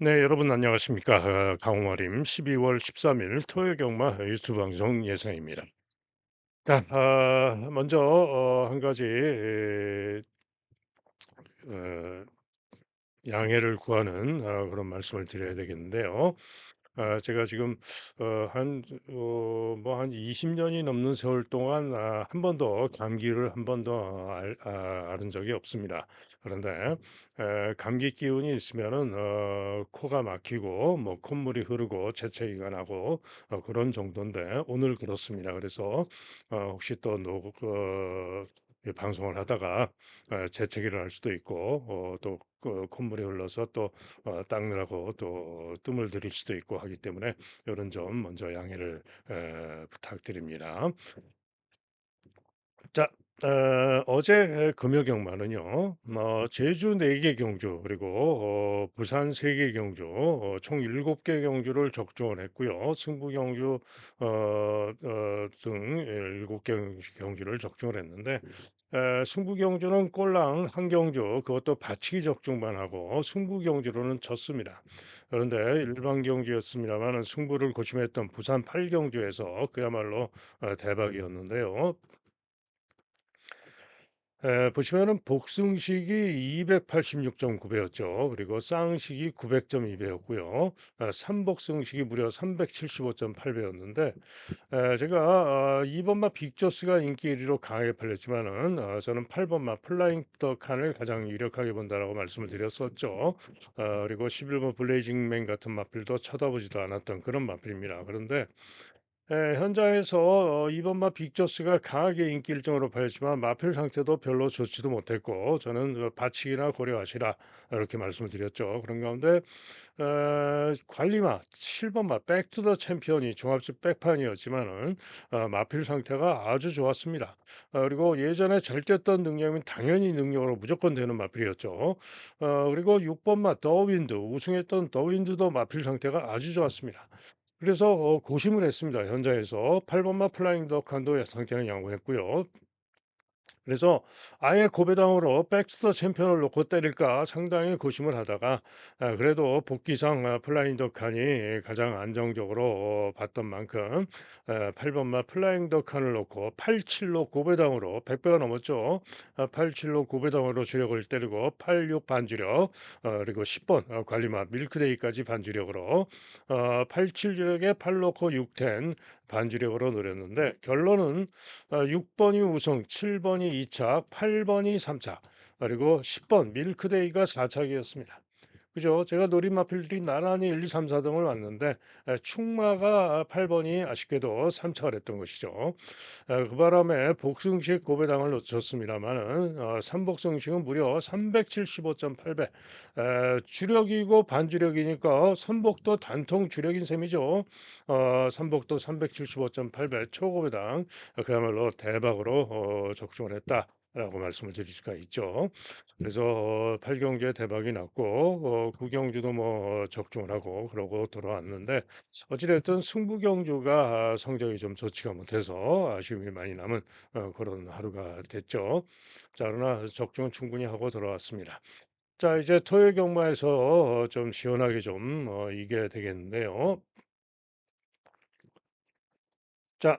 네, 여러분 안녕하십니까? 강호마림 12월 13일 토요경마 유튜브 방송 예상입니다. 자, 먼저 한 가지 어, 양해를 구하는 그런 말씀을 드려야 되겠는데요. 제가 지금 한 20년이 넘는 세월 동안 한 번도 감기를 한 번도 앓은 적이 없습니다. 그런데 감기 기운이 있으면은 코가 막히고 뭐 콧물이 흐르고 재채기가 나고 그런 정도인데 오늘 그렇습니다. 그래서 혹시 또 이 방송을 하다가 재채기를 할 수도 있고 또 콧물이 흘러서 또 닦느라고 또 뜸을 들일 수도 있고 하기 때문에 이런 점 먼저 양해를 부탁드립니다. 자, 어제 금요 경마는요. 제주 4개 경주 그리고 부산 3개 경주 총 7개 경주를 적중을 했고요. 승부 경주 등 7개 경주를 적중을 했는데 승부 경주는 꼴랑 한 경주 그것도 받치기 적중만 하고 승부 경주로는 졌습니다. 그런데 일반 경주였습니다만은 승부를 고심했던 부산 8경주에서 그야말로 대박이었는데요. 보시면은 복승식이 286.9배였죠. 그리고 쌍식이 900.2배였고요. 삼복승식이 무려 375.8배였는데 제가 2번마 빅조스가 인기 1위로 강하게 팔렸지만은 저는 8번마 플라잉 더 칸을 가장 유력하게 본다라고 말씀을 드렸었죠. 그리고 11번 블레이징 맨 같은 마필도 쳐다보지도 않았던 그런 마필입니다. 그런데 현장에서 이번마 빅저스가 강하게 인기 일정으로 팔렸지만 마필 상태도 별로 좋지도 못했고 저는 받치기나 고려하시라 이렇게 말씀을 드렸죠. 그런 가운데 관리마 7번마 백투더 챔피언이 종합적 백판이었지만은 마필 상태가 아주 좋았습니다. 그리고 예전에 잘 뛰었던 능력이면 당연히 능력으로 무조건 되는 마필이었죠. 그리고 6번마 더윈드 우승했던 더윈드도 마필 상태가 아주 좋았습니다. 그래서 고심을 했습니다. 현장에서 8 번마 플라잉 더 칸도 상태는 양호했고요. 그래서 아예 고배당으로 백투 더 챔피언을 놓고 때릴까 상당히 고심을 하다가 그래도 복귀상 플라잉 더 칸이 가장 안정적으로 봤던 만큼 8번마 플라잉 더 칸을 놓고 87로 고배당으로 100배가 넘었죠. 87로 고배당으로 주력을 때리고 86 반주력 그리고 10번 관리마 밀크데이까지 반주력으로 87 주력에 8 놓고 6텐 반주력으로 노렸는데 결론은 6번이 우승, 7번이 2착, 8번이 3착, 그리고 10번 밀크데이가 4착이었습니다. 그죠? 제가 노린 마필들이 나란히 1, 2, 3, 4등을 왔는데 충마가 8번이 아쉽게도 3착을 했던 것이죠. 그 바람에 복승식 고배당을 놓쳤습니다만은 삼복승식은 무려 375.8배. 주력이고 반주력이니까 선복도 단통 주력인 셈이죠. 선복도 375.8배 초고배당 그야말로 대박으로 적중을 했다라고 말씀을 드릴 수가 있죠. 그래서 8경주에 대박이 났고 9경주도 뭐 적중을 하고 그러고 돌아왔는데 어찌됐든 승부 경주가 성적이 좀 좋지가 못해서 아쉬움이 많이 남은 그런 하루가 됐죠. 자, 그러나 적중은 충분히 하고 돌아왔습니다. 자, 이제 토요 경마에서 좀 시원하게 좀 이겨야 되겠는데요. 자,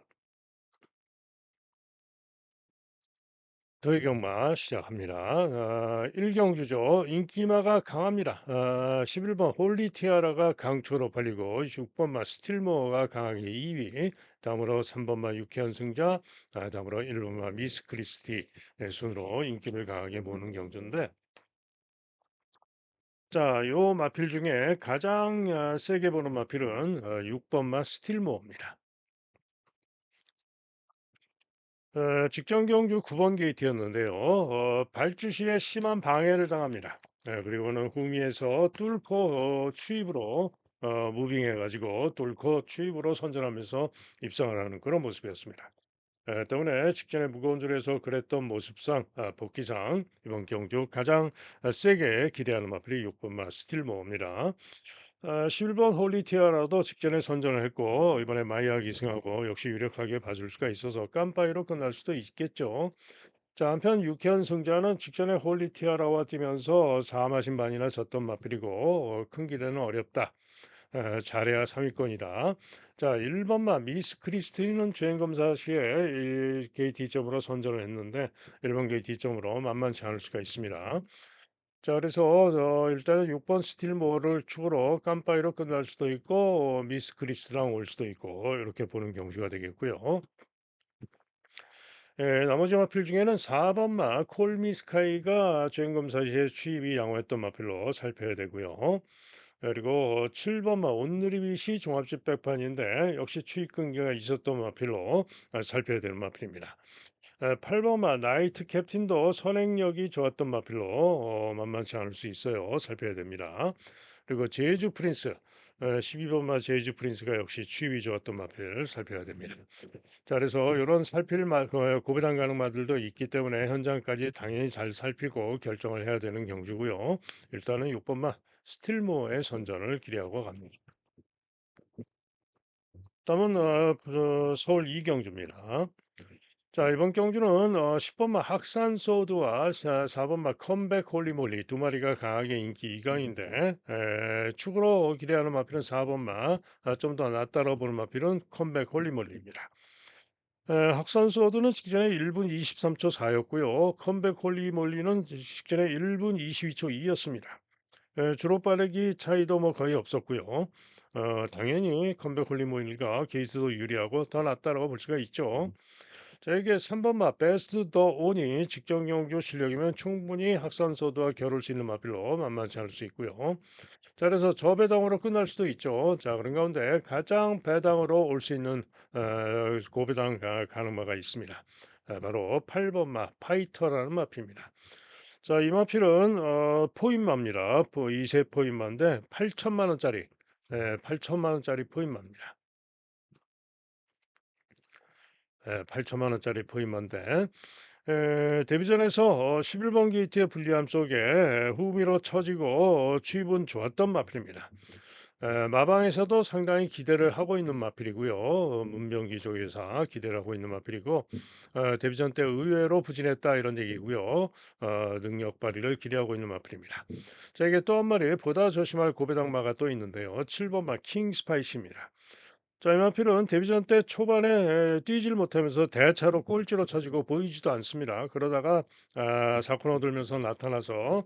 토요 경마 시작합니다. 1경주죠. 인기마가 강합니다. 11번 홀리 티아라가 강추로 팔리고 6번마 스틸모어가 강하게 2위. 다음으로 3번마 유쾌한 승자, 다음으로 1번마 미스 크리스티 순으로 인기를 강하게 모는 경주인데 자, 요 마필 중에 가장 세게 보는 마필은 6번마 스틸모어입니다. 직전 경주 9번 게이트였는데요. 발주 시에 심한 방해를 당합니다. 그리고는 후미에서 뚫고 추입으로 무빙해가지고 뚫고 추입으로 선전하면서 입상을 하는 그런 모습이었습니다. 때문에 직전에 무거운 줄에서 그랬던 모습상 복귀상 이번 경주 가장 세게 기대하는 마필이 6번마 스틸모어입니다. 11번 홀리티아라도 직전에 선전을 했고 이번에 마이아 기승하고 역시 유력하게 봐줄 수가 있어서 깜빠이로 끝날 수도 있겠죠. 자, 한편 유쾌한 승자는 직전에 홀리티아라와 뛰면서 4마신 반이나 졌던 마필이고 큰 기대는 어렵다. 잘해야 3위권이다. 자, 1번마 미스 크리스티는 주행검사 시에 1게이트 점으로 선전을 했는데 1번 게이트 점으로 만만치 않을 수가 있습니다. 자, 그래서 일단은 6번 스틸모어를 축으로 깜빠이로 끝날 수도 있고 미스 크리스랑 올 수도 있고 이렇게 보는 경주가 되겠고요. 나머지 마필 중에는 4번 마 콜미 스카이가 주행검사 시에 추입이 양호했던 마필로 살펴야 되고요. 그리고 7번 마 온누리빛이 종합집 백판인데 역시 추입 끈기가 있었던 마필로 살펴야 되는 마필입니다. 8번 마 나이트 캡틴도 선행력이 좋았던 마필로 만만치 않을 수 있어요. 살펴야 됩니다. 그리고 제주 프린스 12번 마 제주 프린스가 역시 추입이 좋았던 마필 살펴야 됩니다. 자, 그래서 이런 살필 고배당 가능 마들도 있기 때문에 현장까지 당연히 잘 살피고 결정을 해야 되는 경주고요. 일단은 6번마 스틸모어의 선전을 기대하고 갑니다. 다음은 서울 이경주입니다. 자, 이번 경주는 10번마 학산 소드와 4번마 컴백 홀리몰리 두 마리가 강하게 인기 이강인데 축으로 기대하는 마필은 4번마 좀 더 낫다고 보는 마필은 컴백 홀리몰리입니다. 학산 소드는 직전에 1분 23초 4였고요. 컴백 홀리몰리는 직전에 1분 22초 2였습니다. 주로 빠르기 차이도 뭐 거의 없었고요. 당연히 컴백 홀리몰리가 게이트도 유리하고 더 낫다라고 볼 수가 있죠. 자, 이게 3번마 베스트 더 온이 직전 경주 실력이면 충분히 학산소드와 겨룰 수 있는 마필로 만만치 않을 수 있고요. 자, 그래서 저배당으로 끝날 수도 있죠. 자, 그런 가운데 가장 배당으로 올 수 있는 고배당 가는 마가 있습니다. 바로 8번마 파이터라는 마필입니다. 자, 이 마필은 포인마입니다. 2세 포인마인데 8천만 원짜리, 8천만 원짜리 포인마입니다. 8천만 원짜리 포인마인데 데뷔전에서 11번 게이트의 불리함 속에 후미로 처지고 취입은 좋았던 마필입니다. 마방에서도 상당히 기대를 하고 있는 마필이고요. 문병기 조교사 기대를 하고 있는 마필이고 데뷔전 때 의외로 부진했다 이런 얘기고요. 능력 발휘를 기대하고 있는 마필입니다. 자, 이게 또 한 마리 보다 조심할 고배당마가 또 있는데요. 7번 마 킹스파이시입니다. 자, 이마필은 데뷔전 때 초반에 뛰질 못하면서 대차로 꼴찌로 쳐지고 보이지도 않습니다. 그러다가 사코 얻으면서 나타나서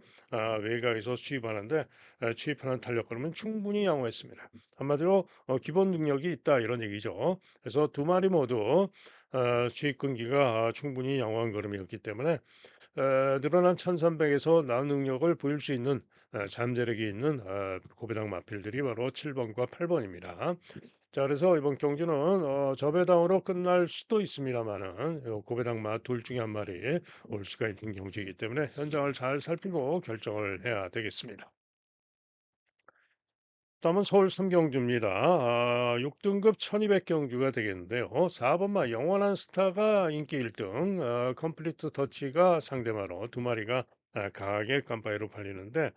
외곽에서 취입하는데 취입하는 탄력 걸음은 충분히 양호했습니다. 한마디로 기본 능력이 있다 이런 얘기죠. 그래서 두 마리 모두 취입 끈기가 충분히 양호한 걸음이었기 때문에 늘어난 1300에서 나은 능력을 보일 수 있는 잠재력이 있는 고배당 마필들이 바로 7번과 8번입니다. 자, 그래서 이번 경주는 저배당으로 끝날 수도 있습니다만은 고배당 마둘 중에 한 마리 올 수가 있는 경주이기 때문에 현장을 잘 살피고 결정을 해야 되겠습니다. 다음은 서울 삼경주입니다. 6등급 1200 경주가 되겠는데요. 4번마 영원한 스타가 인기 1등, 컴플리트 터치가 상대마로 두 마리가 강하게 깜빠이로 팔리는데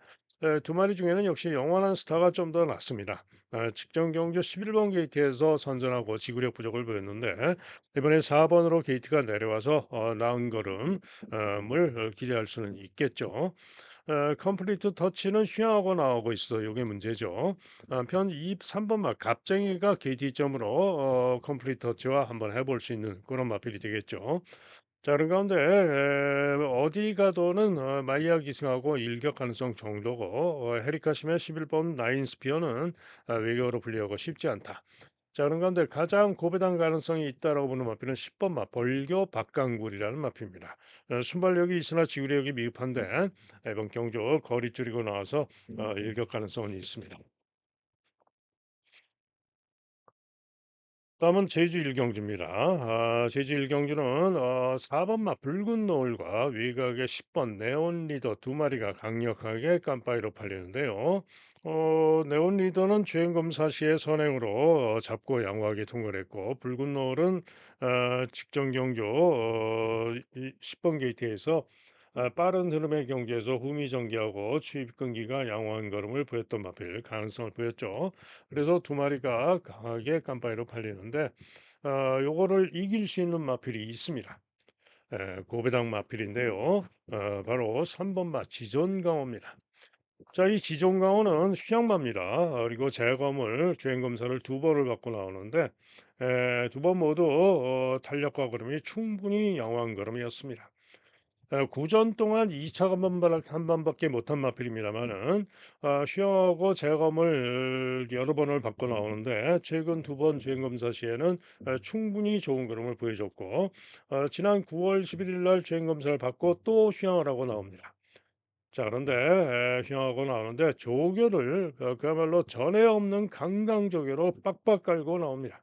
두 마리 중에는 역시 영원한 스타가 좀 더 낫습니다. 직전 경주 11번 게이트에서 선전하고 지구력 부족을 보였는데 이번에 4번으로 게이트가 내려와서 나은 걸음을 기대할 수는 있겠죠. 컴플리트 터치는 휘하고 나오고 있어. 이게 문제죠. 편 3번 마 갑쟁이가 KT점으로 컴플리트 터치와 한번 해볼 수 있는 그런 마필이 되겠죠. 자, 그런 가운데 어디 가도는 마이야 기승하고 일격 가능성 정도고 헤리카시메 11번 나인 스피어는 외격으로 분리하고 쉽지 않다. 자, 그런 가운데 가장 고배당 가능성이 있다라고 보는 마필은 10번 마 벌교 박강굴이라는 마필입니다. 순발력이 있으나 지구력이 미흡한데 이번 경주 거리 줄이고 나와서 일격 가능성은 있습니다. 다음은 제주 일경주입니다. 제주 일경주는 4번마 붉은 노을과 외곽의 10번 네온 리더 두 마리가 강력하게 깜빠이로 팔리는데요. 네온 리더는 주행 검사 시에 선행으로 잡고 양호하게 통과를 했고 붉은 노을은 직전 경주 10번 게이트에서 빠른 흐름의 경주에서 후미전개하고 추입 끈기가 양호한 걸음을 보였던 마필 가능성을 보였죠. 그래서 두 마리가 강하게 깜빠이로 팔리는데 요거를 이길 수 있는 마필이 있습니다. 고배당 마필인데요. 바로 3번 마 지존강호입니다. 자, 이 지존강호는 휴양마입니다. 그리고 재검을 주행 검사를 두 번을 받고 나오는데 두 번 모두 탄력과 걸음이 충분히 양호한 걸음이었습니다. 구전 동안 2차 한 번밖에 못한 마필입니다만은 휴양하고 재검을 여러 번을 받고 나오는데 최근 두 번 주행 검사 시에는 충분히 좋은 걸음을 보여줬고 지난 9월 11일 날 주행 검사를 받고 또 휴양을 하고 나옵니다. 자, 그런데 휴양하고 나오는데 조교를 그야말로 전에 없는 강강조교로 빡빡 깔고 나옵니다.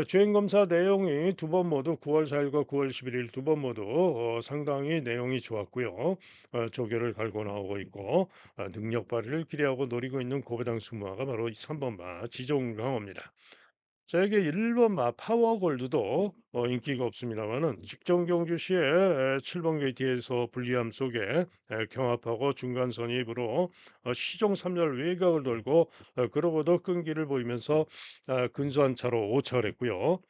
주행 검사 내용이 두 번 모두 9월 4일과 9월 11일 두 번 모두 상당히 내용이 좋았고요. 조교를 갈고 나오고 있고 능력 발휘를 기대하고 노리고 있는 고배당 승무화가 바로 이 3번마 지종강호입니다. 자, 이게 1번 파워골드도 인기가 없습니다만은 직전 경주 시에 7번 게이트에서 불리함 속에 경합하고 중간 선입으로 시종 3열 외곽을 돌고 그러고도 끈기를 보이면서 근소한 차로 오차를 했고요.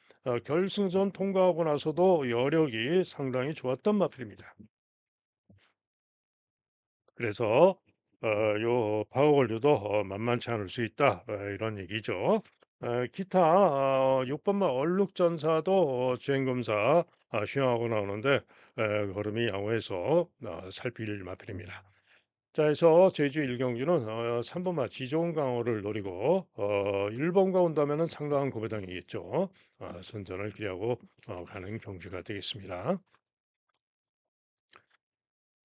결승전 통과하고 나서도 여력이 상당히 좋았던 마필입니다. 그래서 요 파워걸류도 만만치 않을 수 있다. 이런 얘기죠. 기타 6번마 얼룩전사도 주행검사 시행하고 나오는데 걸음이 양호해서 살필 마필입니다. 자, 해서 제주 일경주는 3번마 지좋은 강호를 노리고 1번가 온다면은 상당한 고배당이겠죠. 선전을 기대하고 가는 경주가 되겠습니다.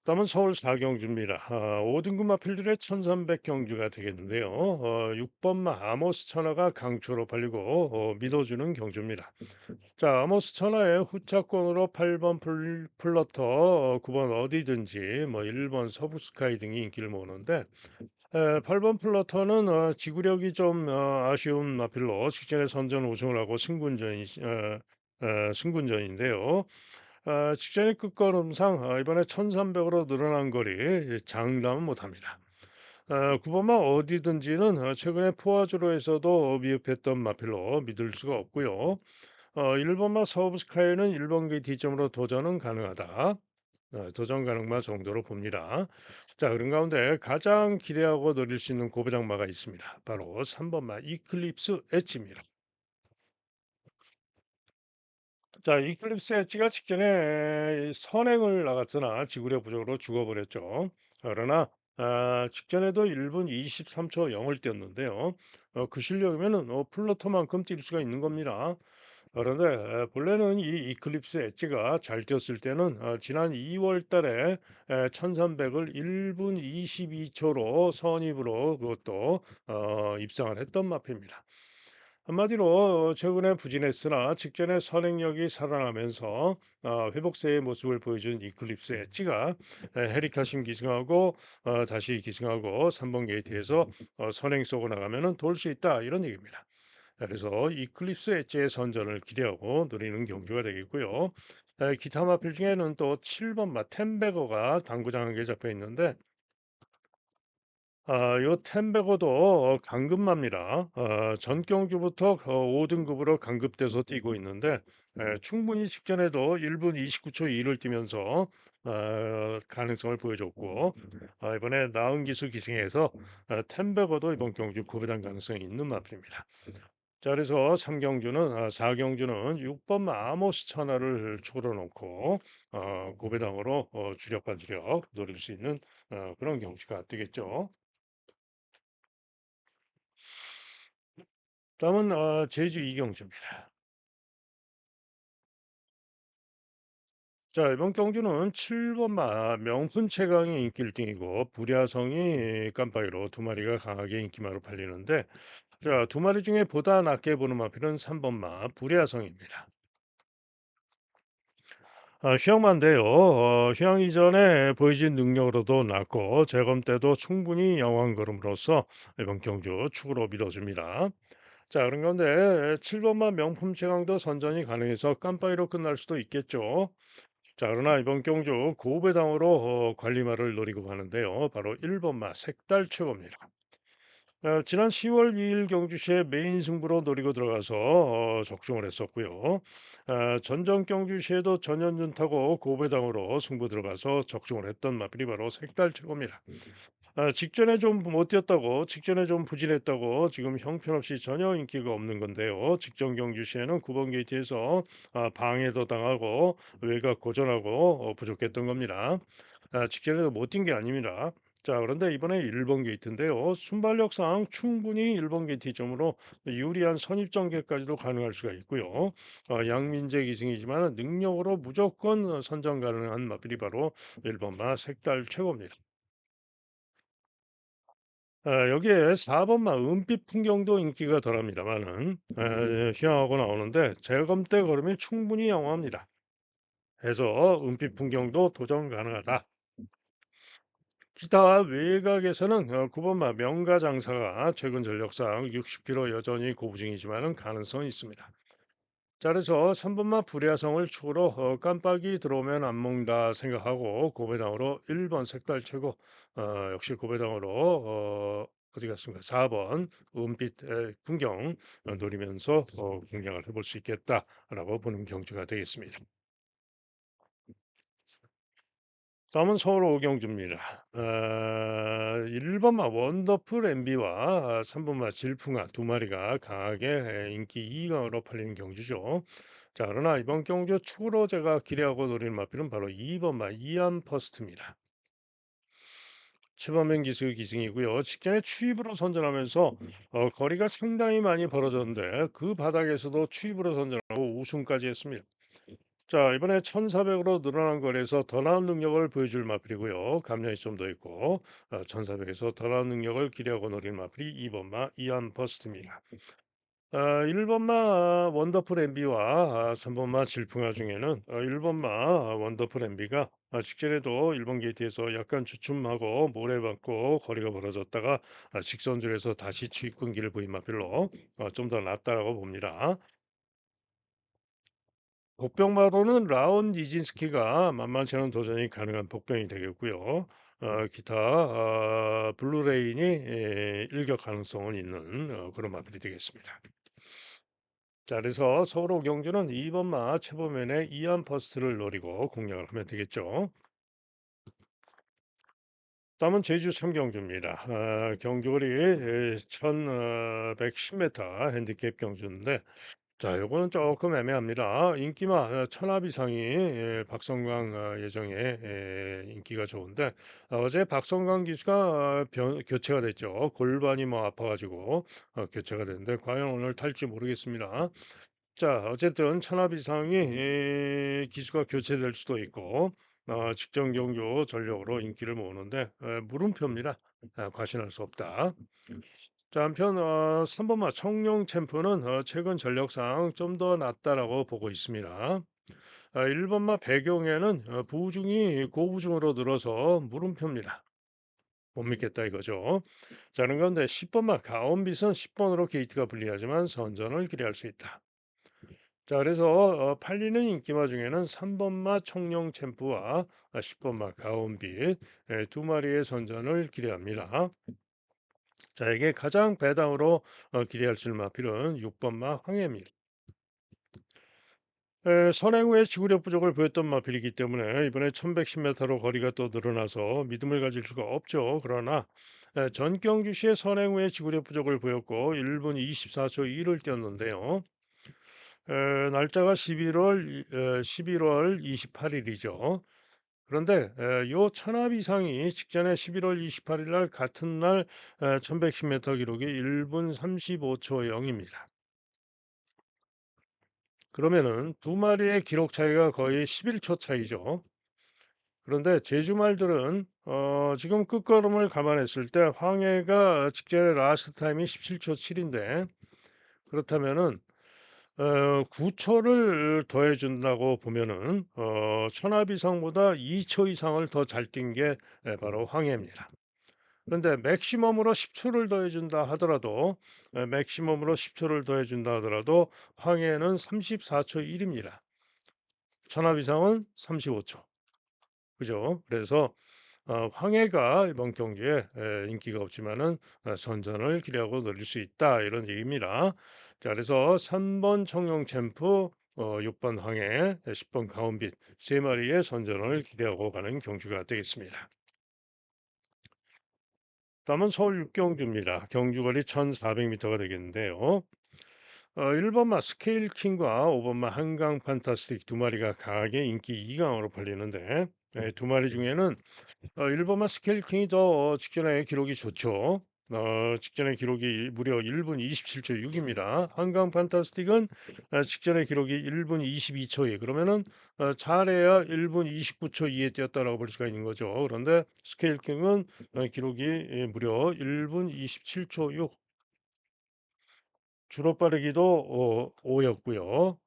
다음은 서울 사경주입니다. 5등급 마필들의 1300 경주가 되겠는데요. 6번마 아모스 천하가 강초로 팔리고 믿어주는 경주입니다. 자, 아모스 천하의 후차권으로 8번 플러터, 9번 어디든지, 1번 서부스카이 등이 인기를 모으는데 8번 플러터는 지구력이 좀 아쉬운 마필로 직전에 선전 우승을 하고 승군전인데요. 직전의 끝걸음상 이번에 1300으로 늘어난 거리 장담은 못합니다. 9번마 어디든지는 최근에 포화주로에서도 미흡했던 마필로 믿을 수가 없고요. 1번마 서브스카이는 1번 게이트 점으로 도전은 가능하다. 도전 가능마 정도로 봅니다. 자, 그런 가운데 가장 기대하고 노릴 수 있는 고부장마가 있습니다. 바로 3번마 이클립스 엣지입니다. 자, 이클립스 엣지가 직전에 선행을 나갔으나 지구력 부족으로 죽어버렸죠. 그러나 직전에도 1분 23초 0을 뛰었는데요. 그 실력이면은 플로터만큼 뛸 수가 있는 겁니다. 그런데 본래는 이 이클립스 엣지가 잘 뛰었을 때는 지난 2월 달에 1300을 1분 22초로 선입으로 그것도 입상을 했던 마표입니다. 한마디로 최근에 부진했으나 직전에 선행력이 살아나면서 회복세의 모습을 보여준 이클립스 엣지가 헤리카심 기승하고 다시 기승하고 3번 게이트에서 선행 쏘고 나가면은 돌 수 있다 이런 얘기입니다. 그래서 이클립스 엣지의 선전을 기대하고 노리는 경주가 되겠고요. 기타 마필 중에는 또 7번 마 템베거가 당구장에 잡혀 있는데 요 템베거도 강급마입니다. 전 경주부터 5등급으로 강급돼서 뛰고 있는데 충분히 직전에도 1분 29초 2를 뛰면서 가능성을 보여줬고 이번에 나은 기술 기승에서 템베거도 이번 경주 고배당 가능성이 있는 마필입니다. 자, 그래서 3경주는 4경주는 6번 아모스 천하를 축으로 놓고 고배당으로 주력 반주력 노릴 수 있는 그런 경주가 되겠죠. 다음은 제주 이경주입니다. 자, 이번 경주는 7번 명품 최강의 인기 1등이고 불야성이 깜빡이로 두 마리가 강하게 인기마로 팔리는데 자, 두 마리 중에 보다 낮게 보는 마필은 3번 불야성입니다. 휴양만인데요. 휴양 이전에 보여진 능력으로도 낮고 재검 때도 충분히 영왕 걸음으로써 이번 경주 축으로 밀어줍니다. 자, 그런 가운데 7번마 명품 최강도 선전이 가능해서 깜빡이로 끝날 수도 있겠죠. 자, 그러나 이번 경주 고배당으로 관리마를 노리고 가는데요. 바로 1번마 색달 최고입니다. 지난 10월 2일 경주시에 메인 승부로 노리고 들어가서 적중을 했었고요. 전전 경주시에도 전현준 타고 고배당으로 승부 들어가서 적중을 했던 마필이 바로 색달최고입니다. 직전에 좀 못 뛰었다고, 직전에 좀 부진했다고 지금 형편없이 전혀 인기가 없는 건데요. 직전 경주시에는 9번 게이트에서 방해도 당하고 외곽 고전하고 부족했던 겁니다. 직전에도 못 뛴 게 아닙니다. 자, 그런데 이번에 1번 게이트인데요. 순발력상 충분히 1번 게이트점으로 유리한 선입전개까지도 가능할 수가 있고요. 양민재 기승이지만 능력으로 무조건 선정 가능한 마필이 바로 1번마 색달 최고입니다. 여기에 4번마 은빛 풍경도 인기가 덜합니다만은 휘황하고 나오는데 재검대 걸음이 충분히 양호합니다. 해서 은빛 풍경도 도전 가능하다. 기타 외곽에서는 9번마 명가장사가 최근 전력상 60km 여전히 고부중이지만 가능성이 있습니다. 자, 그래서 3번마 불야성을 축으로 깜빡이 들어오면 안 먹는다 생각하고 고배당으로 1번 색달 최고, 역시 고배당으로 어디 갔습니까? 4번 은빛 풍경 노리면서 공략을 해볼 수 있겠다라고 보는 경주가 되겠습니다. 다음은 서울 오경주입니다. 1번마 원더풀 MB와 3번마 질풍아 두 마리가 강하게 인기 2강으로 팔리는 경주죠. 자, 그러나 이번 경주 축으로 제가 기대하고 노리는 마필은 바로 2번마 이안 퍼스트입니다. 최범행 기수 기승이고요. 직전에 추입으로 선전하면서 거리가 상당히 많이 벌어졌는데 그 바닥에서도 추입으로 선전하고 우승까지 했습니다. 자, 이번에 1,400으로 늘어난 거리에서 더 나은 능력을 보여줄 마필이고요. 감량이 좀 더 있고 1,400에서 더 나은 능력을 기대하고 노린 마필이 2번마 이안 버스트입니다. 1번마 원더풀 MB와 3번마 질풍아 중에는 1번마 원더풀 MB가 직전에도 1번 게이트에서 약간 주춤하고 모래받고 거리가 벌어졌다가 직선줄에서 다시 추입 끈기를 보인 마필로 좀 더 낫다라고 봅니다. 복병마로는 라온 니진스키가 만만치 않은 도전이 가능한 복병이 되겠고요. 기타 블루레인이 일격 가능성은 있는 그런 마필이 되겠습니다. 자, 그래서 서울 오경주는 2번마 최보면의 이안 퍼스트를 노리고 공략을 하면 되겠죠. 다음은 제주 삼경주입니다. 경주거리 1110m 핸디캡 경주인데 자, 요거는 조금 애매합니다. 인기마 천하비상이 박성광 예정에 인기가 좋은데 어제 박성광 기수가 교체가 됐죠. 골반이 뭐 아파가지고 교체가 됐는데 과연 오늘 탈지 모르겠습니다. 자, 어쨌든 천하비상이 기수가 교체될 수도 있고 직전 경주 전력으로 인기를 모으는데 물음표입니다. 과신할 수 없다. 자, 한편 3번마 청룡 챔프는 최근 전력상 좀 더 낫다라고 보고 있습니다. 1번마 배경에는 부중이 고부중으로 늘어서 물음표입니다. 못 믿겠다 이거죠. 자, 그런데 10번마 가온빗은 10번으로 게이트가 불리하지만 선전을 기대할 수 있다. 자, 그래서 팔리는 인기마 중에는 3번마 청룡 챔프와 10번마 가온빗 두 마리의 선전을 기대합니다. 자, 이게 가장 배당으로 기대할 수 있는 마필은 6번마 황해입니다. 선행 후에 지구력 부족을 보였던 마필이기 때문에 이번에 1110m로 거리가 또 늘어나서 믿음을 가질 수가 없죠. 그러나 전경주시의 선행 후에 지구력 부족을 보였고 1분 24초 1을 뛰었는데요. 날짜가 11월 28일이죠. 그런데 요 천합 이상이 직전에 11월 28일 날 같은 날 1110m 기록이 1분 35초 0입니다. 그러면은 두 마리의 기록 차이가 거의 11초 차이죠. 그런데 제주말들은 지금 끝걸음을 감안했을 때 황해가 직전에 라스트 타임이 17초 7인데 그렇다면은 9초를 더해 준다고 보면은 천합 이상보다 2초 이상을 더 잘 뛴 게 바로 황해입니다. 그런데 맥시멈으로 10초를 더해 준다 하더라도 맥시멈으로 10초를 더해 준다 하더라도 황해는 34초 1입니다. 천합 이상은 35초. 그죠? 그래서 황해가 이번 경기에 인기가 없지만은 선전을 기대하고 노릴 수 있다 이런 얘기입니다. 자 그래서 3번 청룡 챔프 6번 황해 10번 가온빛 세 마리의 선전을 기대하고 가는 경주가 되겠습니다. 다음은 서울 육경주입니다. 경주거리 1,400m가 되겠는데요. 1번마 스케일 킹과 5번마 한강 판타스틱 두 마리가 강하게 인기 2강으로 팔리는데 두 마리 중에는 1번마 스케일 킹이 더 직전에 기록이 좋죠. 직전의 기록이 무려 1분 27초 6입니다. 한강 판타스틱은 직전의 기록이 1분 22초 2. 그러면은 잘해야 1분 29초 2에 뛰었다라고 볼 수가 있는 거죠. 그런데 스케일 킹은 기록이 무려 1분 27초 6. 주로 빠르기도 5였고요.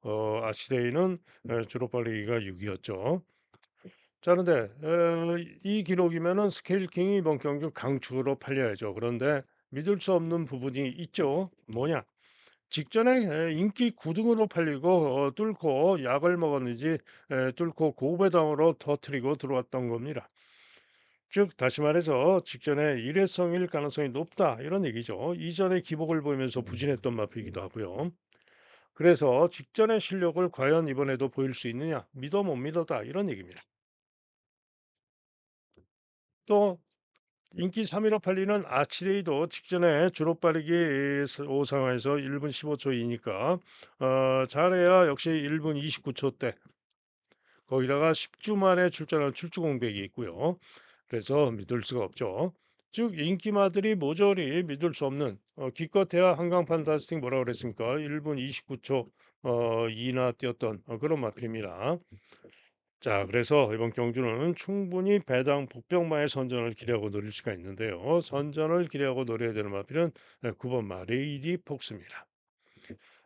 아시데이는 주로 빠르기가 6이었죠. 자 그런데 이 기록이면은 스케일 킹이 이번 경기 강축으로 팔려야죠. 그런데 믿을 수 없는 부분이 있죠. 뭐냐? 직전에 인기 9등으로 팔리고 뚫고 약을 먹었는지 뚫고 고배당으로 터트리고 들어왔던 겁니다. 즉 다시 말해서 직전에 일회성일 가능성이 높다 이런 얘기죠. 이전에 기복을 보이면서 부진했던 마피이기도 하고요. 그래서 직전의 실력을 과연 이번에도 보일 수 있느냐? 믿어 못 믿어다 이런 얘기입니다. 또 인기 3위로 팔리는 아치데이도 직전에 주로 빠르기 5상황에서 1분 15초이니까 잘해야 역시 1분 29초대 거기다가 10주 만에 출전한 출주 공백이 있고요. 그래서 믿을 수가 없죠. 즉 인기마들이 모조리 믿을 수 없는 기껏해야 한강 판타스틱 뭐라 그랬습니까? 1분 29초 이나 뛰었던 그런 마필입니다. 자, 그래서 이번 경주는 충분히 배당 복병마의 선전을 기대하고 노릴 수가 있는데요. 선전을 기대하고 노려야 되는 마필은 9번 마 레이디 폭스입니다.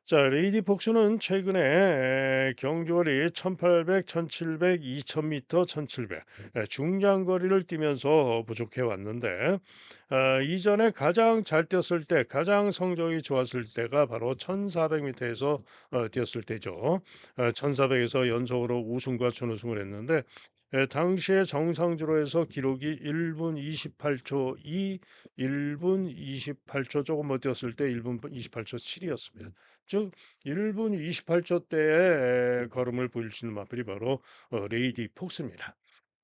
자, 레이디 폭스는 최근에 경주거리 1800, 1700, 2000m, 1700 중장거리를 뛰면서 부족해 왔는데 이전에 가장 잘 뛰었을 때, 가장 성적이 좋았을 때가 바로 1400m에서 뛰었을 때죠. 1400에서 연속으로 우승과 준우승을 했는데 당시에 정상주로에서 기록이 1분 28초 2, 1분 28초 조금 못 뛰었을 때 1분 28초 7이었습니다. 즉 1분 28초 대의 걸음을 보일 수 있는 마필이 바로 레이디 폭스입니다.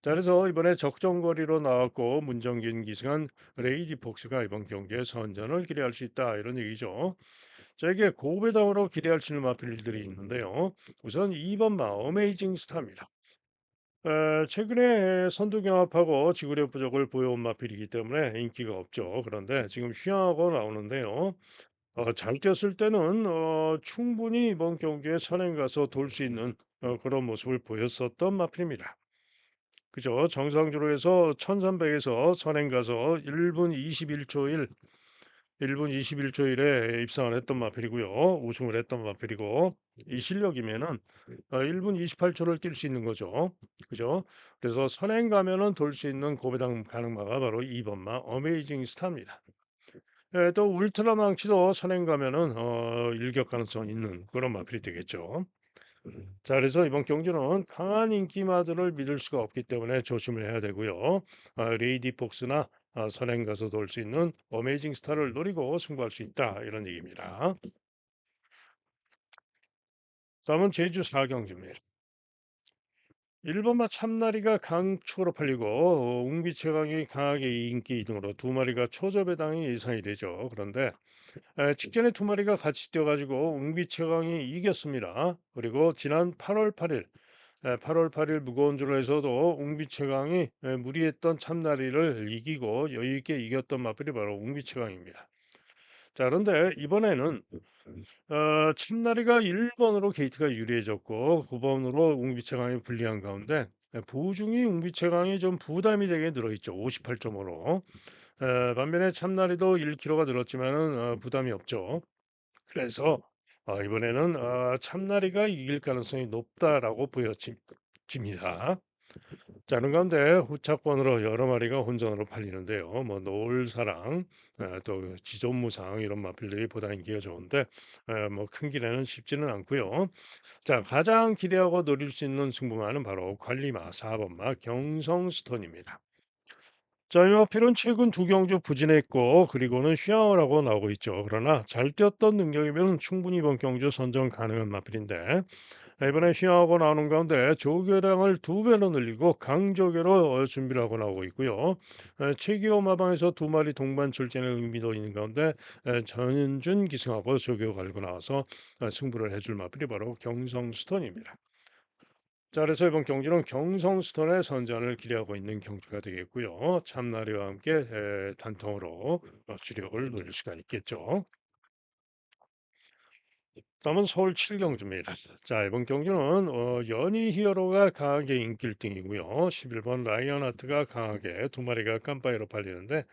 자 그래서 이번에 적정거리로 나왔고 문정긴 기승한 레이디 폭스가 이번 경기에 선전을 기대할 수 있다 이런 얘기죠. 자 이게 고배당으로 기대할 수 있는 마필들이 있는데요. 우선 2번 마 어메이징 스타입니다. 최근에 선두 경합하고 지구력 부족을 보여온 마필이기 때문에 인기가 없죠. 그런데 지금 휴양하고 나오는데요. 잘 뛰었을 때는 충분히 이번 경기에 선행 가서 돌 수 있는 그런 모습을 보였었던 마필입니다. 그죠? 정상주로 해서 1300에서 선행 가서 1분 21초 1, 1분 21초 1에 입상을 했던 마필이고요. 우승을 했던 마필이고 이 실력이면은 1분 28초를 뛸 수 있는 거죠. 그죠? 그래서 선행 가면은 돌 수 있는 고배당 가능마가 바로 2번마 어메이징 스타입니다. 예, 또 울트라 망치도 선행 가면은 일격 가능성 있는 그런 마필이 되겠죠. 자, 그래서 이번 경주는 강한 인기마들을 믿을 수가 없기 때문에 조심을 해야 되고요. 레이디 폭스나 선행 가서 돌 수 있는 어메이징 스타를 노리고 승부할 수 있다 이런 얘기입니다. 다음은 제주 4경주입니다. 1번마 참나리가 강축으로 팔리고 웅비체강이 강하게 인기 이등으로 두 마리가 초저배당이 예상이 되죠. 그런데 직전에 두 마리가 같이 뛰어가지고 웅비체강이 이겼습니다. 그리고 지난 8월 8일 8월 8일 무거운 줄에서도 웅비체강이 무리했던 참나리를 이기고 여유 있게 이겼던 마필이 바로 웅비체강입니다. 자 그런데 이번에는 참나리가 1번으로 게이트가 유리해졌고 9번으로 웅비체강이 불리한 가운데 부중이 웅비체강이 좀 부담이 되게 늘어있죠. 58.5로. 반면에 참나리도 1kg가 늘었지만은 부담이 없죠. 그래서 이번에는 참나리가 이길 가능성이 높다라고 보여집니다. 자, 그런 가운데 후차권으로 여러 마리가 혼전으로 팔리는데요. 뭐 노을사랑, 또 지존무상 이런 마필들이 보다 인기가 좋은데 뭐 큰 길에는 쉽지는 않고요. 자, 가장 기대하고 노릴 수 있는 승부마는 바로 관리마 4번마 경성스톤입니다. 짜이마필은 최근 두 경주 부진했고 그리고는 휘황을 하고 나오고 있죠. 그러나 잘 뛰었던 능력이면 충분히 이번 경주 선정 가능한 마필인데 이번에 휘황하고 나오는 가운데 조교량을 두 배로 늘리고 강조교로 준비를 하고 나오고 있고요. 최기호 마방에서 두 마리 동반 출전의 의미도 있는 가운데 전윤준 기승하고 조교 갈고 나와서 승부를 해줄 마필이 바로 경성스톤입니다. 자, 그래서 이번 경기는 경성스톤의 선전을 기대하고 있는 경주가 되겠고요. 참나리와 함께 단통으로 주력을 노릴 수가 있겠죠. 다음은 서울 7경주입니다. 자, 이번 경주는 연희 히어로가 강하게 인기 1등이고요. 11번 라이언 하트가 강하게 두 마리가 깜빠이로 팔리는데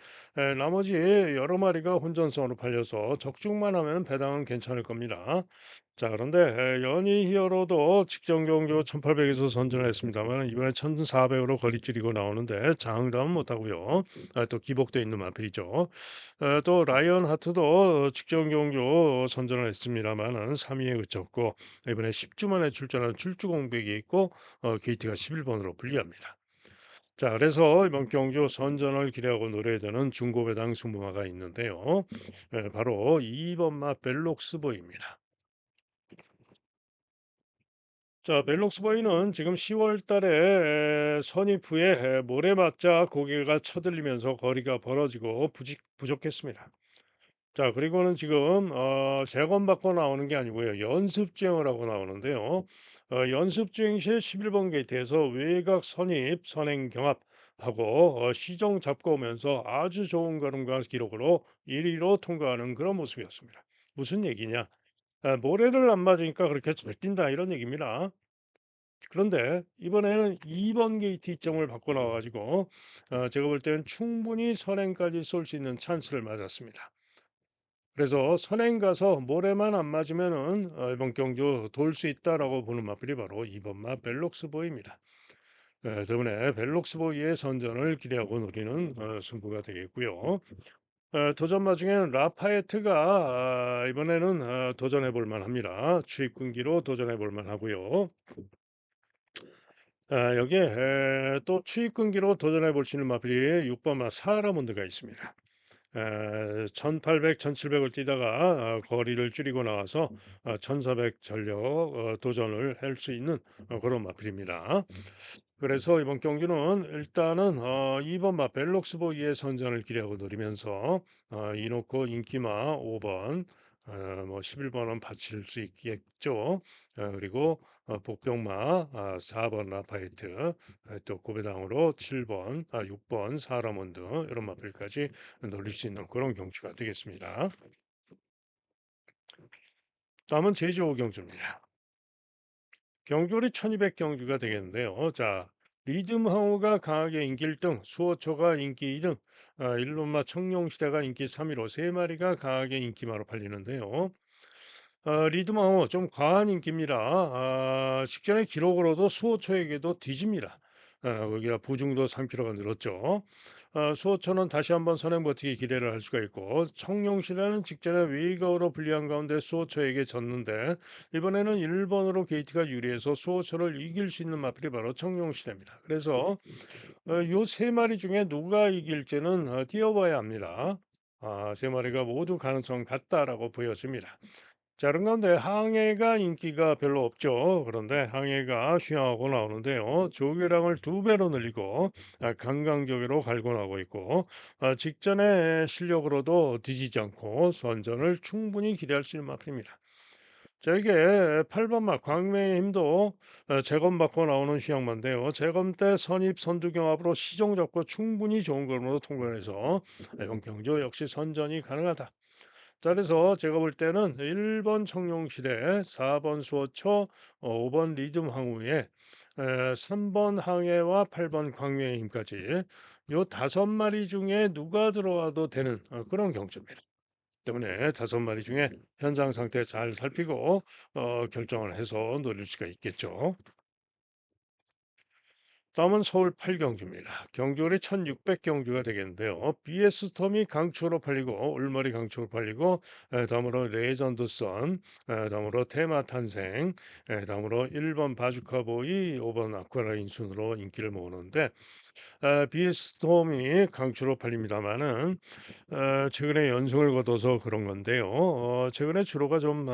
나머지 여러 마리가 혼전성으로 팔려서 적중만 하면 배당은 괜찮을 겁니다. 자, 그런데 연희 히어로도 직전 경주 1800에서 선전을 했습니다만 이번에 1400으로 거리 줄이고 나오는데 장담은 못하고요. 또 기복돼 있는 마필이죠. 또 라이언 하트도 직전 경주 선전을 했습니다만은 3위에 그쳤고 이번에 10주 만에 출전한 출주 공백이 있고 게이트가 11번으로 불리합니다. 자, 그래서 이번 경주 선전을 기대하고 노려야 되는 중고배당 승부마가 있는데요. 바로 2번 마 벨록스보이입니다. 자, 벨록스보이는 지금 10월 달에 선입 후에 모래맞자 고개가 쳐들리면서 거리가 벌어지고 부족했습니다. 자, 그리고는 지금 재검받고 나오는 게 아니고요. 연습 주행을 하고 나오는데요. 연습 주행 시 11번 게이트에서 외곽 선입, 선행 경합하고 시정 잡고 오면서 아주 좋은 걸음과 기록으로 1위로 통과하는 그런 모습이었습니다. 무슨 얘기냐? 모래를 안 맞으니까 그렇게 잘 뛴다 이런 얘기입니다. 그런데 이번에는 2번 게이트 이점을 받고 나와 가지고 제가 볼 때는 충분히 선행까지 쏠 수 있는 찬스를 맞았습니다. 그래서 선행 가서 모래만 안 맞으면은 이번 경주 돌 수 있다라고 보는 마필이 바로 2번 마 벨록스 보이입니다. 때문에 벨록스 보이의 선전을 기대하고 노리는 승부가 되겠고요. 도전마 중에는 라파에트가 이번에는 도전해 볼 만합니다. 추입근기로 도전해 볼 만하고요. 여기에 또 추입근기로 도전해 볼 수 있는 마필이 6번 마 사라몬드가 있습니다. 1800, 1700을 뛰다가 거리를 줄이고 나와서 1400 전력 도전을 할 수 있는 그런 마필입니다. 그래서 이번 경기는 일단은 2번 마 벨록스보이의 선전을 기대하고 노리면서 이노코 인기마 5번 뭐 11번은 받칠 수 있겠죠. 그리고 복병마 4번 라파이트 또 고배당으로 7번 6번 사라몬드 이런 마필까지 노릴 수 있는 그런 경주가 되겠습니다. 다음은 제주호 경주입니다. 경주리 1200 경주가 되겠는데요. 자, 리듬 황후가 강하게 인기 1등, 수호초가 인기 2등, 일론마 청룡시대가 인기 3위로 세 마리가 강하게 인기마로 팔리는데요. 리드마호 좀 과한 인기입니다. 직전의 기록으로도 수호처에게도 뒤집니다. 거기가 부중도 3kg가 늘었죠. 수호처는 다시 한번 선행 버티기 기대를 할 수가 있고 청룡시대는 직전에 웨이가우로 불리한 가운데 수호처에게 졌는데 이번에는 1번으로 게이트가 유리해서 수호처를 이길 수 있는 마필이 바로 청룡시대입니다. 그래서 요 세 마리 중에 누가 이길지는 뛰어봐야 합니다. 세 마리가 모두 가능성 같다라고 보여집니다. 자, 그런 가운데 항해가 인기가 별로 없죠. 그런데 항해가 휘황하고 나오는데요. 조개량을 두 배로 늘리고 강강조개로 갈고 나오고 있고 직전의 실력으로도 뒤지지 않고 선전을 충분히 기대할 수 있는 마필입니다. 자, 이게 8번 마 광명의 힘도 재검받고 나오는 휘황만인데요. 재검 때 선입 선두경합으로 시종 잡고 충분히 좋은 걸음으로 통과해서 이번 경주 역시 선전이 가능하다. 자, 그래서 제가 볼 때는 1번 청룡시대, 4번 수호처, 5번 리듬 황후에 3번 항해와 8번 광명의 힘까지 요 다섯 마리 중에 누가 들어와도 되는 그런 경주입니다. 때문에 다섯 마리 중에 현장 상태 잘 살피고 결정을 해서 노릴 수가 있겠죠. 다음은 서울 8경주입니다. 경주월이 1600경주가 되겠는데요. BS 스톰이 강추로 팔리고 울머리 강추로 팔리고 다음으로 레전드 선, 다음으로 테마 탄생, 다음으로 1번 바주카 보이, 5번 아쿠아라인 순으로 인기를 모으는데 BS 스톰이 강추로 팔립니다만은 최근에 연승을 거둬서 그런 건데요. 최근에 주로가 좀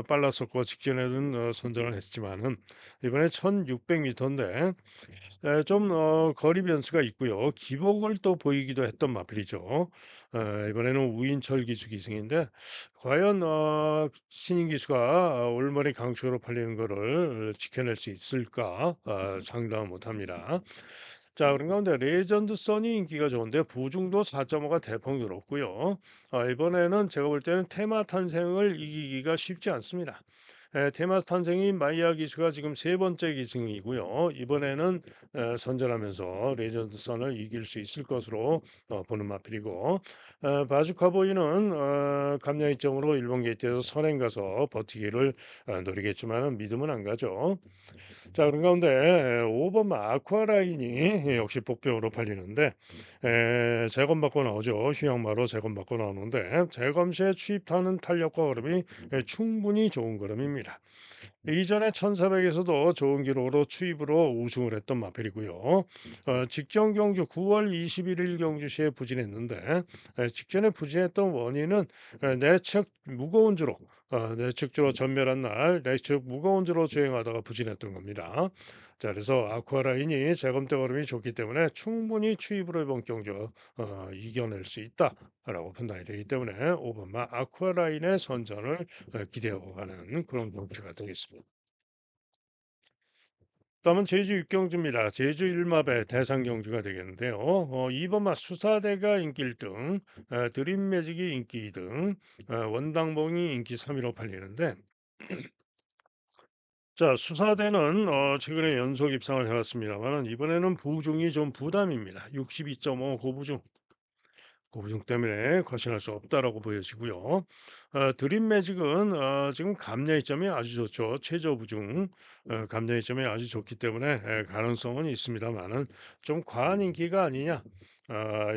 빨랐었고 직전에는 선전을 했지만은 이번에 1600m인데 좀 거리 변수가 있고요. 기복을 또 보이기도 했던 마필이죠. 이번에는 우인철 기수 기승인데 과연 신인 기수가 올머리 강추로 팔리는 거를 지켜낼 수 있을까 상당은 못합니다. 자, 그런 가운데 레전드 선이 인기가 좋은데 부중도 4.5가 대폭 늘었고요. 이번에는 제가 볼 때는 테마 탄생을 이기기가 쉽지 않습니다. 테마 탄생인 마이야 기수가 지금 세 번째 기승이고요. 이번에는 선전하면서 레전드 선을 이길 수 있을 것으로 보는 마필이고 바주카보이는 감량 이점으로 일본 게이트에서 선행 가서 버티기를 노리겠지만 믿음은 안 가죠. 자, 그런 가운데 5번 아쿠아라인이 역시 복병으로 팔리는데 재검받고 나오죠. 휴양마로 재검받고 나오는데 재검 시에 취입하는 탄력과 걸음이 충분히 좋은 걸음입니다. 이전에 1400에서도 좋은 기록으로 추입으로 우승을 했던 마펠이고요. 직전 경주 9월 21일 경주 시에 부진했는데 직전에 부진했던 원인은 내측 무거운 주로 내측 주로 전멸한 날 내측 무거운 주로 주행하다가 부진했던 겁니다. 자, 그래서 아쿠아라인이 재검대 걸음이 좋기 때문에 충분히 추입으로 이번 경주 이겨낼 수 있다라고 판단이 되기 때문에 5번마 아쿠아라인의 선전을 기대하고 가는 그런 경주가 되겠습니다. 다음은 제주 육경주입니다. 제주 일마배 대상 경주가 되겠는데요. 2번마 수사대가 인기 1등, 드림매직이 인기 2등, 원당봉이 인기 3위로 팔리는데 자, 수사대는 최근에 연속 입상을 해왔습니다만 이번에는 부중이 좀 부담입니다. 62.5 고부중. 고부중 때문에 거신할 수 없다라고 보여지고요. 드림 매직은 지금 감량이점이 아주 좋죠. 최저 부중 감량이점이 아주 좋기 때문에 가능성은 있습니다만은 좀 과한 인기가 아니냐.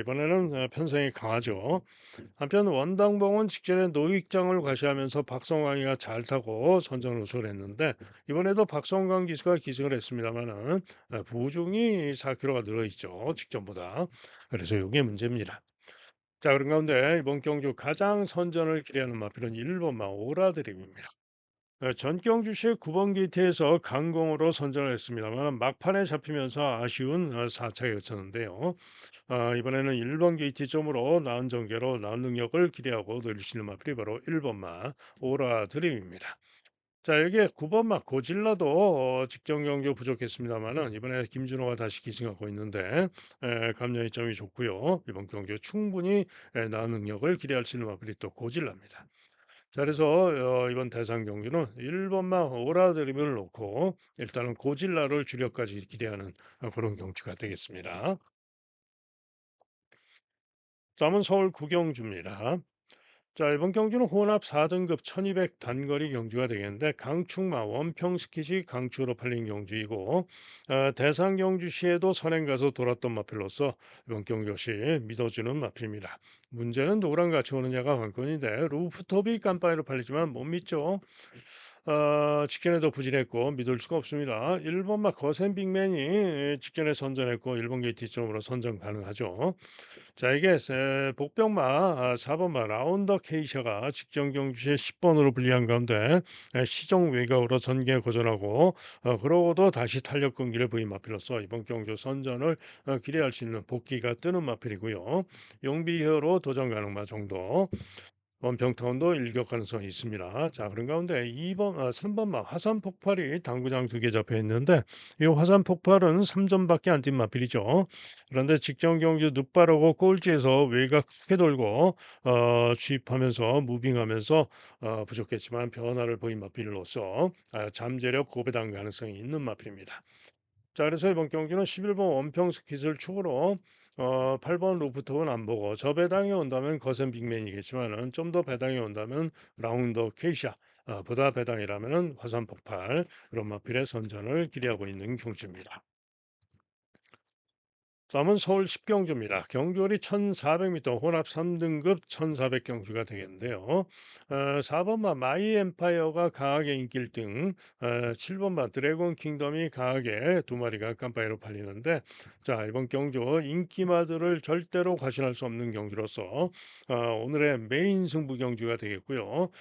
이번에는 편성이 강하죠. 한편 원당봉은 직전에 노익장을 과시하면서 박성광이가 잘 타고 선전 우승을 했는데 이번에도 박성광 기수가 기승을 했습니다만은 부중이 4kg가 늘어있죠. 직전보다. 그래서 이게 문제입니다. 자, 그런 가운데 이번 경주 가장 선전을 기대하는 마필은 1번마 오라드림입니다. 전경주시 9번 게이트에서 강공으로 선전을 했습니다만 막판에 잡히면서 아쉬운 4차에 그쳤는데요. 이번에는 1번 게이트 점으로 나은 전개로 나은 능력을 기대하고 노릴 수 있는 마필이 바로 1번마 오라드림입니다. 자, 여기에 9번마 고질라도 직전 경주 부족했습니다만은 이번에 김준호가 다시 기승하고 있는데 감량이 점이 좋고요. 이번 경주 충분히 나은 능력을 기대할 수 있는 마필이 또 고질라입니다. 자, 그래서 이번 대상 경주는 1번마 오라드림을 놓고 일단은 고질라를 주력까지 기대하는 그런 경주가 되겠습니다. 다음은 서울 구경주입니다. 자, 이번 경주는 혼합 4등급 1200 단거리 경주가 되겠는데 강충마 원평 스킷이 강추로 팔린 경주이고 대상 경주 시에도 선행 가서 돌았던 마필로서 이번 경주 역시 믿어주는 마필입니다. 문제는 누구랑 같이 오느냐가 관건인데 루프톱이 깜빡이로 팔리지만 못 믿죠. 직전에도 부진했고 믿을 수가 없습니다. 1번마 거센 빅맨이 직전에 선전했고 1번 게이트 점으로 선전 가능하죠. 자, 이게 복병마 4번마 라운더 케이샤가 직전 경주시에 10번으로 불리한 가운데 시종 외곽으로 전개 고전하고 그러고도 다시 탄력 경기를 보인 마필로서 이번 경주 선전을 기대할 수 있는 복귀가 뜨는 마필이고요. 용비효로 도전 가능마 정도. 원평타운도 일격 가능성이 있습니다. 자, 그런 가운데 3번마 화산 폭발이 당구장 두 개 잡혀 있는데 이 화산 폭발은 3점밖에 안 뛴 마필이죠. 그런데 직전 경주 눕바르고 꼴찌에서 외곽 크게 돌고 취입하면서 무빙하면서 부족했지만 변화를 보인 마필로서 잠재력 고배당 가능성이 있는 마필입니다. 자, 그래서 이번 경기는 11번 원평 스킷을 축으로 8번 로프톱은 안 보고 저 배당이 온다면 거센 빅맨이겠지만은 좀 더 배당이 온다면 라운더 케이샤 보다 배당이라면은 화산 폭발 그런 마필의 선전을 기대하고 있는 경주입니다. 다음은 서울 10경주입니다. 경주월이 1,400m 혼합 3등급 1,400경주가 되겠는데요. 4번마 마이 엠파이어가 강하게 인기 1등, 7번마 드래곤 킹덤이 강하게 두 마리가 깜빡이로 팔리는데, 자, 이번 경주 인기마들을 절대로 과신할 수 없는 경주로서 오늘의 메인 승부 경주가 되겠고요.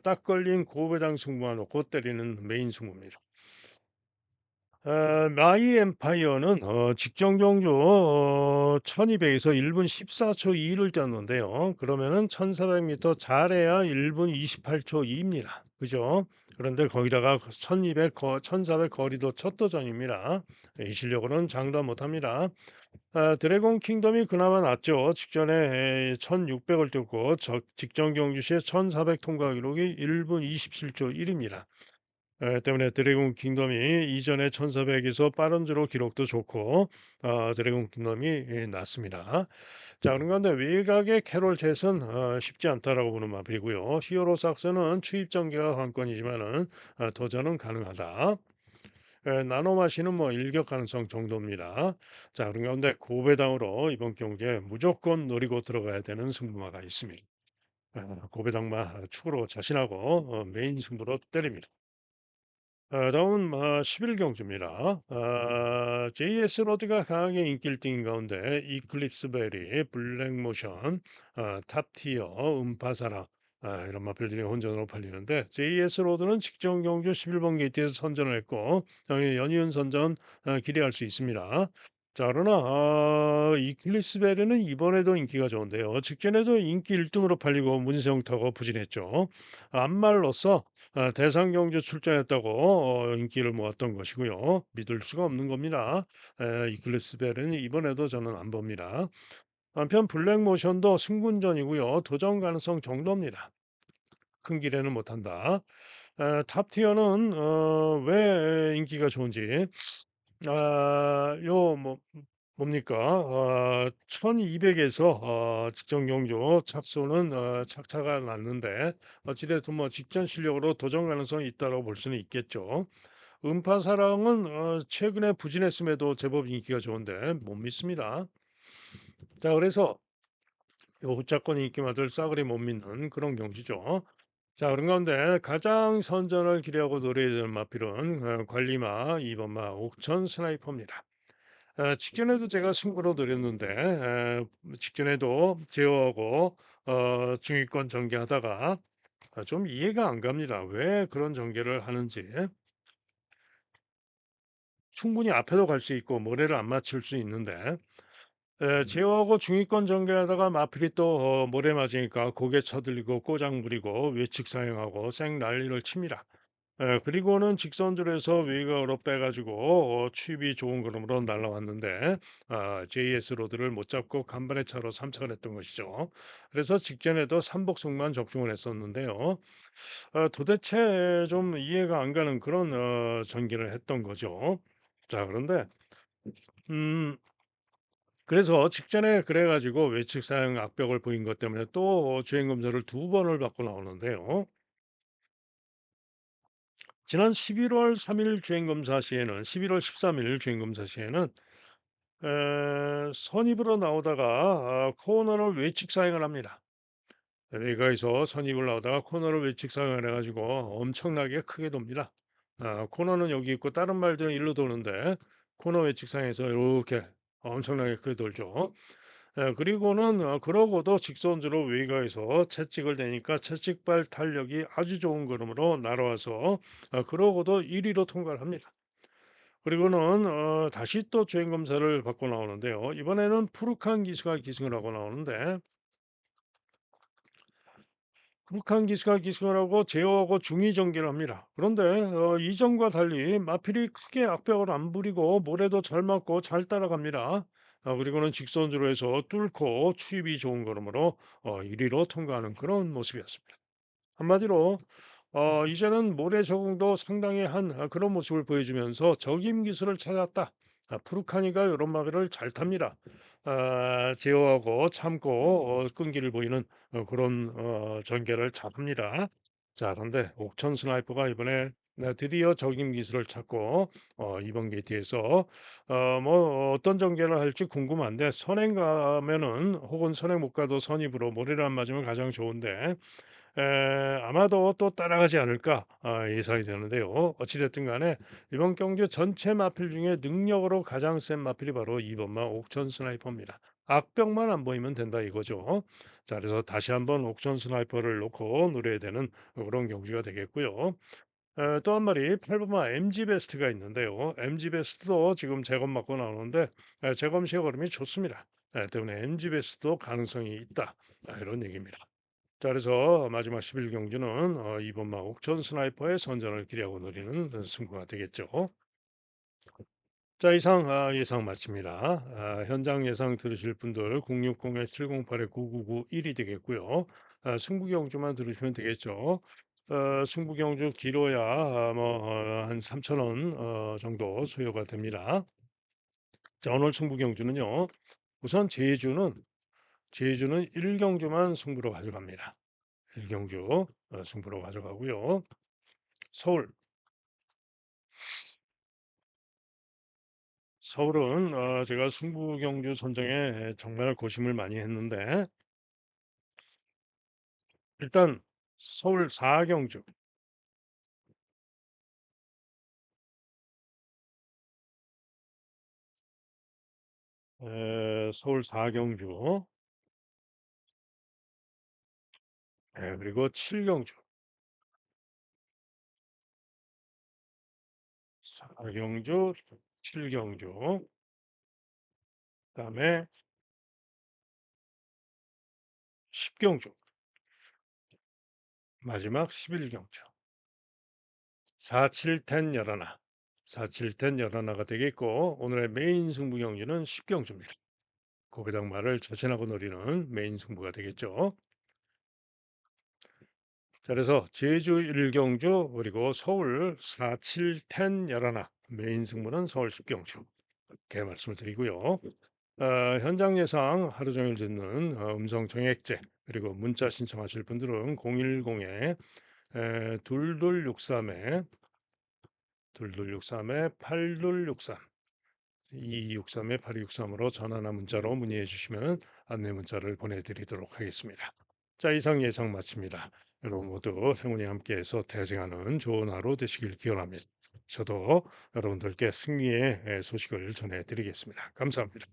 딱 걸린 고배당 승부와 놓고 때리는 메인 승부입니다. 마이 엠파이어는 직전 경주 1200에서 1분 14초 2를 뛰었는데요. 그러면은 1400m 잘해야 1분 28초 2입니다. 그죠? 그런데 거기다가 1200, 1400 거리도 첫 도전입니다. 이 실력으로는 장담 못합니다. 드래곤 킹덤이 그나마 낫죠. 직전에 1600을 뛰고 직전 경주 시에 1400 통과 기록이 1분 27초 1입니다. 때문에 드래곤 킹덤이 이전에 1400에서 빠른 주로 기록도 좋고 드래곤 킹덤이 낫습니다. 자, 그런 가운데 외곽의 캐롤 jet은 쉽지 않다라고 보는 마필이고요. 히어로 삭스는 추입 전개가 관건이지만은 도전은 가능하다. 나노마시는 뭐 일격 가능성 정도입니다. 자, 그런 가운데 고배당으로 이번 경기에 무조건 노리고 들어가야 되는 승부마가 있습니다. 고배당마 축으로 자신하고 메인 승부로 때립니다. 다음은 11경주입니다. JS 로드가 강하게 인기 1등인 가운데 이클립스 베리, 블랙모션, 탑티어, 음파사라 이런 마필들이 혼전으로 팔리는데 JS 로드는 직전 경주 11번 게이트에서 선전을 했고 연이은 선전 기대할 수 있습니다. 자, 그러나 이클립스 베리는 이번에도 인기가 좋은데요. 직전에도 인기 1등으로 팔리고 문세영 타고 부진했죠. 안말로써 대상 경주 출전했다고 인기를 모았던 것이고요. 믿을 수가 없는 겁니다. 이클리스벨은 이번에도 저는 안 봅니다. 한편 블랙모션도 승군전이고요. 도전 가능성 정도입니다. 큰 기대는 못한다. 탑티어는 왜 인기가 좋은지 요 뭡니까? 1200에서 직전 경주 착수는 착차가 났는데 어찌 됐든 뭐 직전 실력으로 도전 가능성이 있다고 볼 수는 있겠죠. 음파사랑은 최근에 부진했음에도 제법 인기가 좋은데 못 믿습니다. 자, 그래서 요 후차권 인기마들 싸그리 못 믿는 그런 경지죠. 자, 그런 가운데 가장 선전을 기대하고 노려야 되는 마필은 관리마 2번마 옥천 스나이퍼입니다. 직전에도 제가 승부로 노렸는데 직전에도 제어하고 중위권 전개하다가 좀 이해가 안 갑니다. 왜 그런 전개를 하는지. 충분히 앞에도 갈 수 있고 모래를 안 맞출 수 있는데 제어하고 중위권 전개하다가 마필이 또 모래 맞으니까 고개 쳐들리고 꼬장 부리고 외측 사용하고 쌩 난리를 칩니다. 그리고는 직선주로 해서 외곽으로 빼가지고 취입이 좋은 그림으로 날라왔는데 JS 로드를 못 잡고 간발의 차로 3착을 했던 것이죠. 그래서 직전에도 삼복승만 적중을 했었는데요. 도대체 좀 이해가 안 가는 그런 전개를 했던 거죠. 자, 그런데 음, 그래서 직전에 그래 가지고 외측 사용 악벽을 보인 것 때문에 또 주행 검사를 두 번을 받고 나오는데요. 지난 11월 3일 주행 검사 시에는 11월 13일 주행 검사 시에는 선입으로 나오다가 코너를 외측 사용을 합니다. 외곽에서 선입을 나오다가 코너를 외측 사용을 해 가지고 엄청나게 크게 돕니다. 코너는 여기 있고 다른 말들은 일로 도는데 코너 외측 사용에서 이렇게 엄청나게 크게 돌죠. 그리고는 그러고도 직선주로 외곽에서 채찍을 대니까 채찍발 탄력이 아주 좋은 걸음으로 날아와서 그러고도 1위로 통과를 합니다. 그리고는 다시 또 주행 검사를 받고 나오는데요. 이번에는 푸르칸 기수가 기승을 하고 나오는데 푸르칸 기수가 기승을 하고 제어하고 중위 전개를 합니다. 그런데 이전과 달리 마필이 크게 악벽을 안 부리고 모래도 잘 맞고 잘 따라갑니다. 그리고는 직선주로 해서 뚫고 추입이 좋은 걸음으로 1위로 통과하는 그런 모습이었습니다. 한마디로 이제는 모래 적응도 상당히 한 그런 모습을 보여주면서 적임 기술을 찾았다. 푸르카니가 이런 마비를 잘 탑니다. 제어하고 참고 끈기를 보이는 그런 전개를 잘합니다. 자, 그런데 옥천 스나이퍼가 이번에 네, 드디어 적임 기술을 찾고 이번 게이트에서 뭐 어떤 전개를 할지 궁금한데 선행 가면은 혹은 선행 못 가도 선입으로 모래를 안 맞으면 가장 좋은데 에, 아마도 또 따라가지 않을까 예상이 되는데요. 어찌됐든 간에 이번 경주 전체 마필 중에 능력으로 가장 센 마필이 바로 2번마 옥천 스나이퍼입니다. 악병만 안 보이면 된다 이거죠. 자, 그래서 다시 한번 옥천 스나이퍼를 놓고 노려야 되는 그런 경주가 되겠고요. 또 한 마리 8번마 MG 베스트가 있는데요. MG 베스트도 지금 재검 맞고 나오는데 재검 시의 걸음이 좋습니다. 때문에 MG 베스트도 가능성이 있다. 이런 얘기입니다. 자, 그래서 마지막 11경주는 2번마 옥천 스나이퍼의 선전을 기리하고 노리는 승부가 되겠죠. 자, 이상 예상 마칩니다. 현장 예상 들으실 분들 060-708-9991이 되겠고요. 승부 경주만 들으시면 되겠죠. 승부 경주 길어야 뭐한 3천 원 정도 소요가 됩니다. 자, 오늘 승부 경주는요. 우선 제주는 1경주만 승부로 가져갑니다. 1경주 승부로 가져가고요. 서울 서울은 제가 승부 경주 선정에 정말 고심을 많이 했는데 일단 서울 4경주 서울 4경주 그리고 7경주 4경주 7경주 그다음에 10경주 마지막 11경주 47텐 열하나 47텐 열하나가 되겠고 오늘의 메인 승부 경주는 10경주입니다. 고배당말을 자신하고 노리는 메인 승부가 되겠죠. 자, 그래서 제주 1경주 그리고 서울 47텐 열하나 메인 승부는 서울 10경주 이렇게 말씀을 드리고요. 현장 예상 하루 종일 듣는 음성 정액제 그리고 문자 신청하실 분들은 010에 2263에 2263에 8263 2263에 8263으로 전화나 문자로 문의해 주시면 안내 문자를 보내드리도록 하겠습니다. 자, 이상 예상 마칩니다. 여러분 모두 행운이 함께해서 대쟁하는 좋은 하루 되시길 기원합니다. 저도 여러분들께 승리의 소식을 전해드리겠습니다. 감사합니다.